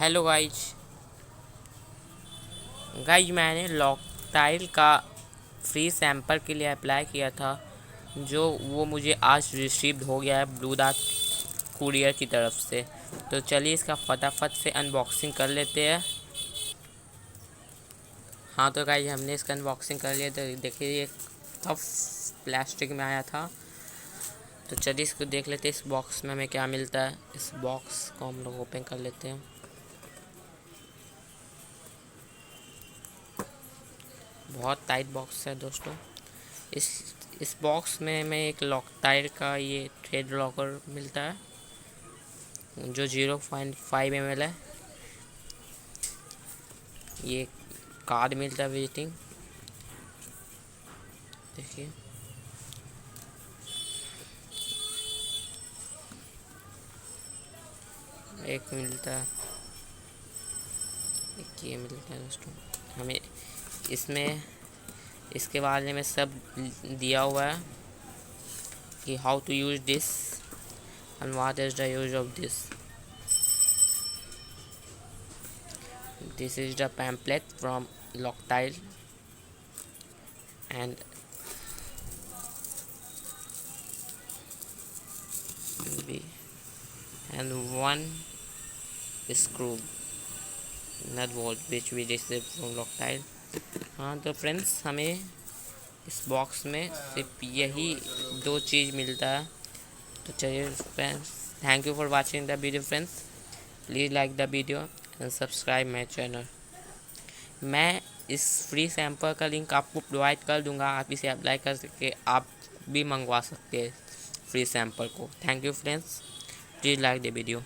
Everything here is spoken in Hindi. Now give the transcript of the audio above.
हेलो गाइज मैंने लॉकटाइल का फ्री सैंपल के लिए अप्लाई किया था, जो वो मुझे आज रिसीव्ड हो गया है ब्लू डार्ट कुरियर की तरफ से। तो चलिए इसका फटाफट से अनबॉक्सिंग कर लेते हैं। हाँ तो गाइज हमने इसका अनबॉक्सिंग कर लिया। तो देखिए ये टफ प्लास्टिक में आया था। तो चलिए इसको देख लेते हैं इस बॉक्स में हमें क्या मिलता है। इस बॉक्स को हम लोग ओपन कर लेते हैं। बहुत टाइट बॉक्स है दोस्तों। इस बॉक्स में हमें एक लॉकटाइल का ये थ्रेड लॉकर मिलता है जो 0.5 ml है। ये कार्ड मिलता है विजिटिंग, देखिए। एक मिलता है, एक ये मिलता है दोस्तों हमें। इसमें इसके बारे में सब दिया हुआ है कि how to use this and what is the use of this. This is the pamphlet from Loctite and one screw nut bolt which we received from Loctite। हाँ तो फ्रेंड्स हमें इस बॉक्स में सिर्फ यही दो चीज़ मिलता है। तो चलिए friends, thank you for watching the video friends. Please like the video and subscribe my channel. मैं इस फ्री सैंपल का लिंक आपको प्रोवाइड कर दूंगा। आप इसे अप्लाई कर सके, आप भी मंगवा सकते हैं फ्री सैंपल को। Thank you friends, please like the video.